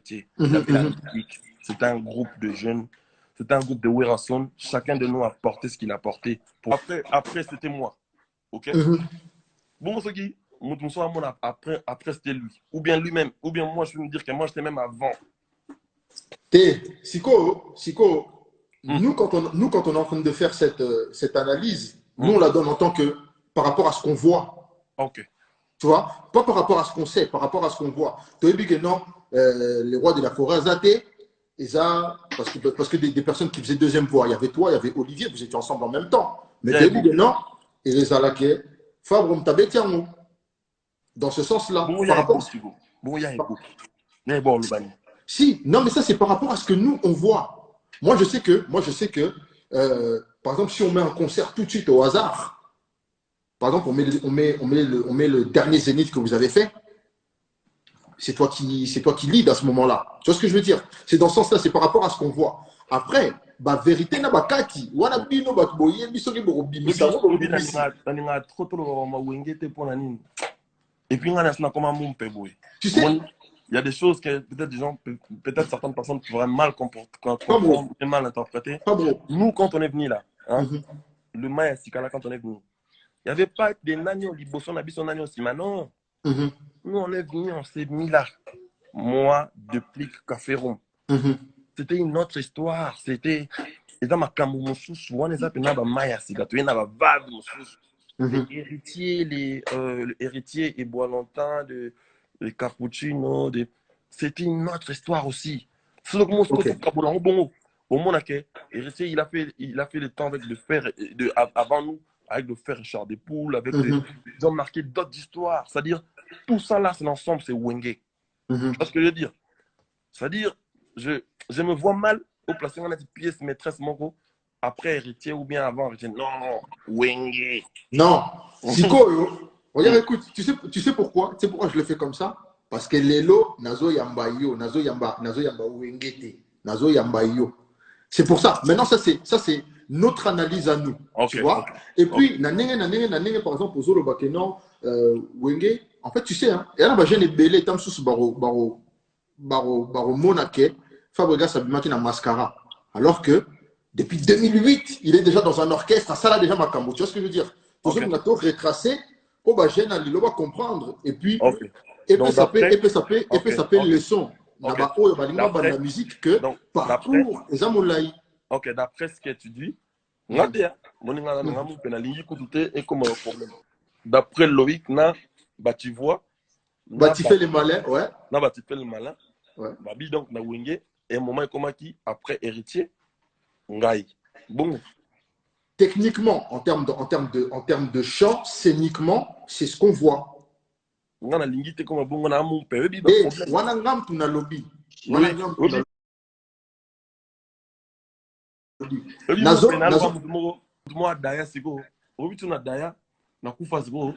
Il avait la musique. C'était un groupe de jeunes. C'était un groupe de Werason. Chacun de nous a porté ce qu'il a porté. Après c'était moi. OK? Bon, ce qui, après c'était lui. Ou bien lui-même. Ou bien moi, je peux me dire que moi, j'étais même avant. Siko, nous, quand on est en train de faire cette analyse, nous, on la donne en tant que par rapport à ce qu'on voit. OK. Tu vois, pas par rapport à ce qu'on sait, par rapport à ce qu'on voit. Tu as dit que non, les rois de la forêt, Zaté, et ça, parce que des personnes qui faisaient deuxième voix, il y avait toi, il y avait Olivier, vous étiez ensemble en même temps. Mais tu as dit que non, et les Alaké, Fabre Mtabetiamo. Dans ce sens-là, Bon, il y par a rapport. Bon, il y a bon, Si, non, mais ça, c'est par rapport à ce que nous, on voit. Moi, je sais que, par exemple, si on met un concert tout de suite au hasard, par exemple, on met le dernier Zénith que vous avez fait, c'est toi qui lead à ce moment-là. Tu vois ce que je veux dire? C'est dans ce sens-là, c'est par rapport à ce qu'on voit. Après, bah, vérité n'a pas kati. Wana bino ba boye biso ki bo bimisa bo bimisi. Et puis, on a comment mon pebo. Tu sais, il y a des choses que peut-être certaines personnes pourraient mal comprendre et mal interpréter. Nous, quand on est venu là, hein, le Maya Sikala, quand on est venu, il n'y avait pas des nanios, des bossons, des nanios aussi. Non. Nous, on est venu, on s'est mis là. Moi, depuis Caféron. C'était une autre histoire. C'était. Et dans ma camoussous, souvent, les appels n'a pas Maya Sikala, tu n'as pas vague, les héritiers et Bois-Longtemps, les cappuccinos, c'était une autre histoire aussi. C'est le mot au monde, héritier, il a fait le temps avec le fer, avant nous, avec le fer Richard des Poules, avec ils ont marqué d'autres histoires. C'est-à-dire, tout ça là, c'est l'ensemble, c'est Wenge. Tu vois ce que je veux dire? C'est-à-dire, je me vois mal au placement de cette pièce maîtresse, mon après héritier ou bien avant héritier. Non, Wenge. Non, Siko, regarde, écoute, tu sais pourquoi? Tu sais pourquoi je le fais comme ça? Parce que Lelo, Nazo Yamba Yo, Nazo Yamba Wengete, Nazo Yamba Yo. C'est pour ça. Maintenant, ça c'est notre analyse à nous. Tu vois? Et puis, nanenge, par exemple, aux Zolo Bakeno, Wenge, en fait, tu sais, hein, et là, bah, j'ai les belés, tant sous baro monake, Fabregas Abimaki na mascara. Alors que, depuis 2008, il est déjà dans un orchestre, ça là déjà Makambo. Tu vois ce que je veux dire? Tout ça, on a tout retracé pour que les gens va comprendre. Et puis, et puis ça peut le son. La musique que parcours les amoulaï. Ok, d'après ce que tu dis, d'après Loïc, tu vois, tu fais les malins, ouais. Tu fais le malin. Ouais. Donc, na Wenge, et un moment, comme qui, après héritier, Ngai. Bon. Techniquement, en termes de chant, scéniquement, c'est ce qu'on voit. On a l'ingité comme bon, on a mon père. Et on a ngam tu na lobby. Nazo moi daya siko. Obi tu na daya na kufa siko.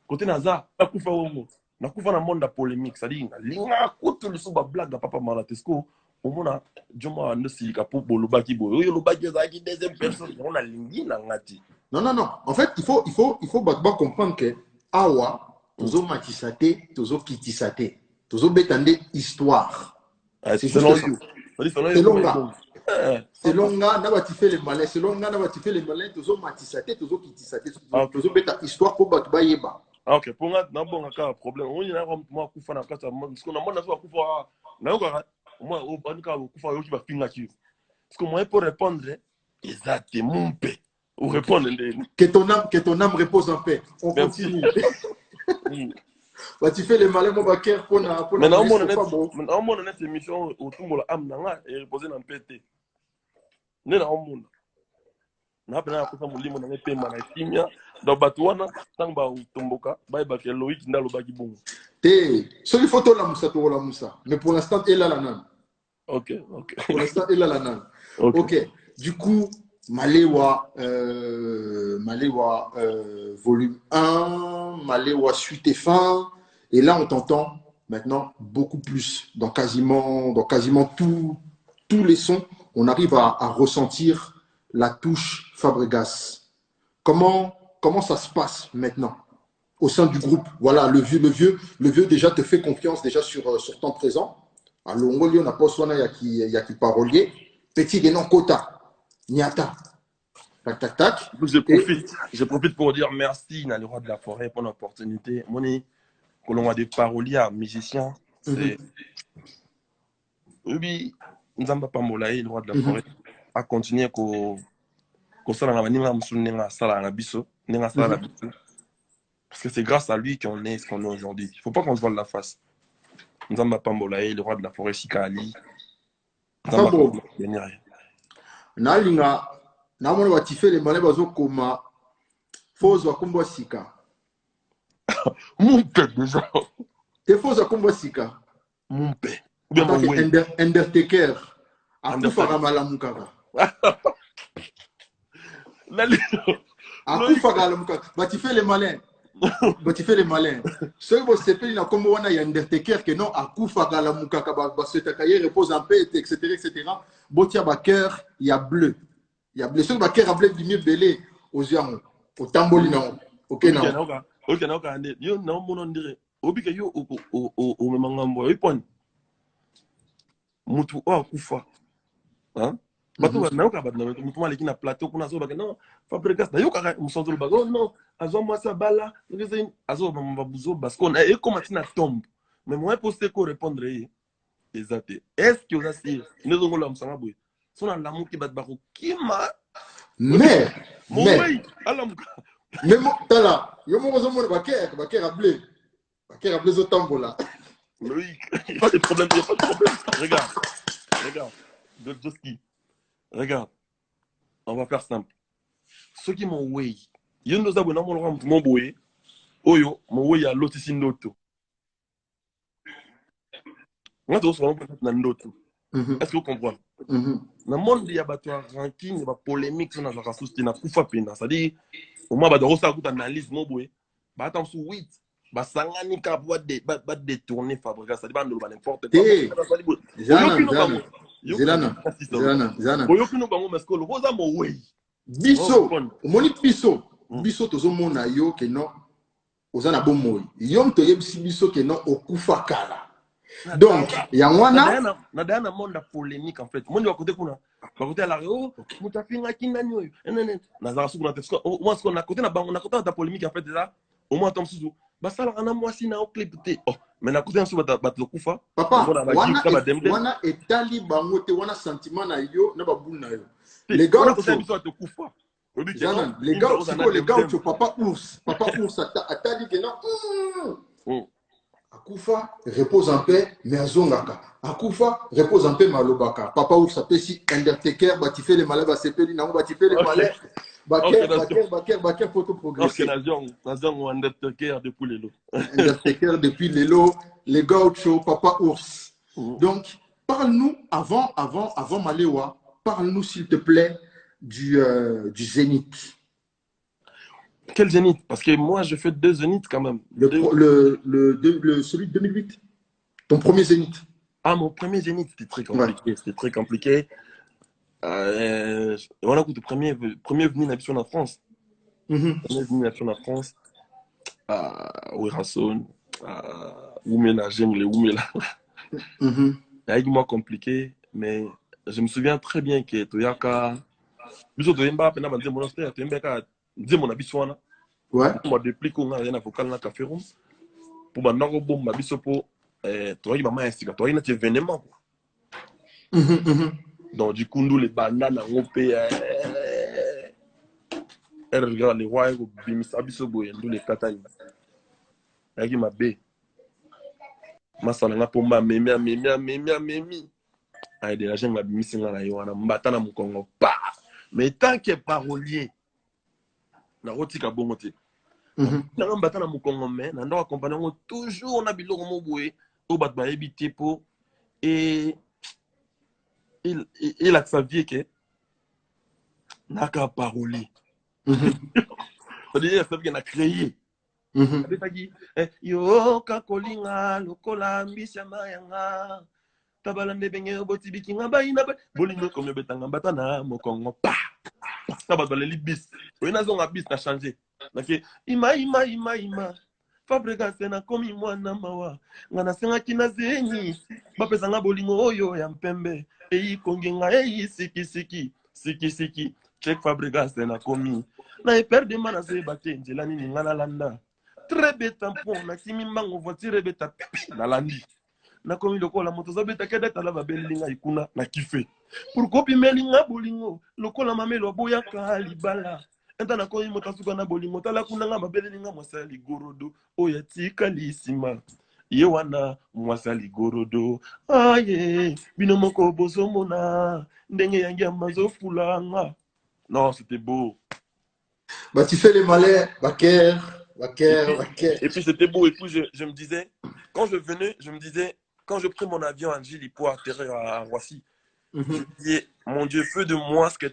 Côté naza, na kufa womo. Na kufa na monde polémique, ça dit linga kutu le suba blague papa malatesco. Au mona joma no silika pour bolobaki boy. Yo lobaki za ki deuxième personne, on a lingi na ngati. Non. En fait, il faut comprendre que awa tozo matisate, tozo kitisate, tozo betande histoire. C'est selon you. Selon nga na bati fait les malins, selon nga na bati fait les malins, tozo matisate, tozo kitisate, tozo beta histoire pour batu bayeba. Ok, pour moi, n'a pas un problème. On y a moi kufa na kasa parce qu'on a moi na kufa na ngara moi au banika kufa yo qui va finir là-dessus. Parce que moi pour répondre exactement mon père. Ou répondre que ton âme repose en paix. On continue. Bah, tu fais les malins, mon backer pour na mais non mon net émission au tout la âme na et reposer dans paix. Ne na mon na bana kufa mulimo na paix mana kimia dans batouana tamba utomboka bye ba Loïc ndalo baki bon. Sur les photos la musa to la musa. Mais pour l'instant elle a la nan. OK. Pour l'instant elle a la nan. OK. Du coup Malewa volume 1, Malewa suite et fin, et là on t'entend maintenant beaucoup plus dans quasiment tous les sons, on arrive à ressentir la touche Fabregas. Comment ça se passe maintenant au sein du groupe? Voilà, le vieux déjà te fait confiance déjà sur temps présent. alongoli na poste wana ya ki parolier petit Guénon Kota Niata tac tac tac. Je profite pour dire merci à le roi de la forêt pour l'opportunité. Moni qu'on a des paroliers musiciens, c'est oui, Nzamba Pamolaï, le roi de la forêt, a continué ko sala na ninga musunenga sala na biso, ninga sala na biso. Parce que c'est grâce à lui qu'on est ce qu'on est aujourd'hui. Il ne faut pas qu'on se voile la face. Nzamba Pamolaï, le roi de la forêt Sikali. Nzamba Pamolaï. Nalinga na mona batife le malé bazo koma fozo akumbo sika. Mon père déjà. Te fozo akumbo sika. Mon père. Undertaker. Akufa Ramalamuka. Akufa Ramalamuka. Batife le malin. Batife le malin. Ce que vous savez, il y a comme on a Undertaker que non Akufa Ramalamuka. Parce que ta carrière repose en paix, etc. etc. Botia Baker, il y a bleu. Il y a bleu. Ce que Baker a bleu du mieux belé aux yeux. Au tamboli non. Ok non. Ok non. Yo non mon dire. Obika yo o memangambo. Ipon. Mutu o akufa. Hein? Bato na yoka bat na mutu mali ki na plateau kuna zo baka non. Fabregas na yoka musonzo bago non. Azo mwasa bala. Azo mabuzo parce qu'on est comme tina tombe. Mais moi poster ko répondre exact. Est-ce que vous assir nous on la msanga boy. Sona lamu ki bat bako kima. Mais alamuka. Mais tala, yo mo zo mo Baker a blé. Baker a blé zo tambola. Oui, il n'y a pas de problème, il n'y a pas de problème. Regarde. Dostoski. Regarde. On va faire simple. Ceux qui m'ont oué, il y a une abonnés mon boué. Oyo, mon oué à l'autre ici noto. Moi, je suis un noto. Est-ce que vous comprenez? Dans le monde, il y a un ranking, il y a une polémique sur la race, il y a un koufa pena. C'est-à-dire, au moins, il y a une analyse, mon boué. Attends, sous 8. Basangani ka boîte détourner Fabregas ça dépend de n'importe quoi. Zana. Oyokino bango parce que le rosa mo wey. Biso tozo mona yo ke non ozana bon moy. Yom to yebisi biso ke non okufa kala. Donc yangwana na dana monde polémique en fait. Monde wa côté kuna. Ba côté la reo, mutafinga kinani oyo. Na za su kuna tesko. Moi ce qu'on a côté na bango na côté ta polémique en fait déjà. Au moins tom suzu. Basala ana mwasi na oclipté. Oh, mais na côté ensuite batlokufa. Papa, wana etali bango te wana sentiment na yo na babu na yo. Les gars, les gars, papa ours atali que non. Akufa repose en paix mais azongaka. Akufa repose en paix malobaka. Papa ours apesi Undertaker batifé les malades sepeli na batifé les malades. Baker, photo progressif. Undertaker depuis les lots. Undertaker depuis les lots, les gauchos, papa ours. Donc, parle-nous, avant Malewa, parle-nous s'il te plaît du Zénith. Quel Zénith? Parce que moi, je fais 2 Zéniths quand même. Celui de 2008. Ton premier Zénith. Ah, mon premier Zénith, c'était très compliqué. Ouais. C'était très compliqué. Voilà, le premier venu nation en France. Premier venu nation en France. Ouirason, Oumela, j'aime les Oumela. Avec moi compliqué, mais je me souviens très bien que Toyaka, biso Toyemba, pena bande monastère, Toyemba, dit mon abiswana. Ouais. Moi depuis qu'on a rien à vocal na café room. Pour maintenant bon ma biso pour Toyaki maman instika, Toyaki na événement. Donc, du coup, nous, les bananes, on peut. Elle regarde les rois, nous les katani. Elle m'a bé. Ma salanga pour ma mémi. Aïe, de la gente m'a bimisi dans la yoana, m'batana mon Congo. Mais tant que parolier, na roti ka bongote. Tant m'batana mon Congo, mais, n'ando accompagner toujours, on a bilo comme boué, au bat ba ebité pour. Et. Il a que ça vie que n'a qu'à parler. On dit qu'il a créé. Yo kakolinga lokola mbisa mayanga tabalande benge botibiki ngabaina bolingo comme betanga batana mokongo pa ça va dans les bis on a zonga bis na changer donc ima Fabregas na komi mwana mawa nga nasengaki na zeni bapesanga bolingo oyo ya mpembe eyi kongenga eyi sikisiki sikisiki check Fabregas na komi na eperde mana zeba te nzela nini nga nalanda très beta mpo nakimi mbango voiture beta pipi nalandi nakomi lokola moto azobeta kedetala babelinga ikuna na kife pour kopimelinga bolingo lokola mamelo aboyaka libala enta nakomi moto asuka na bolingo tala kunanga babelinga mwasi ya ligorodo oyo atikali nsima ye wana mwasi ya ligorodo aye bino moko bozomona ndenge yangi ya mazofulanga. Non, c'était beau. Bah, tu fais les malais, Baker. Et puis c'était beau. Et puis je me disais, quand je venais, je me disais, quand je pris mon avion à Gilles pour atterrir à Roissy, je me disais, mon Dieu, feu de moi ce que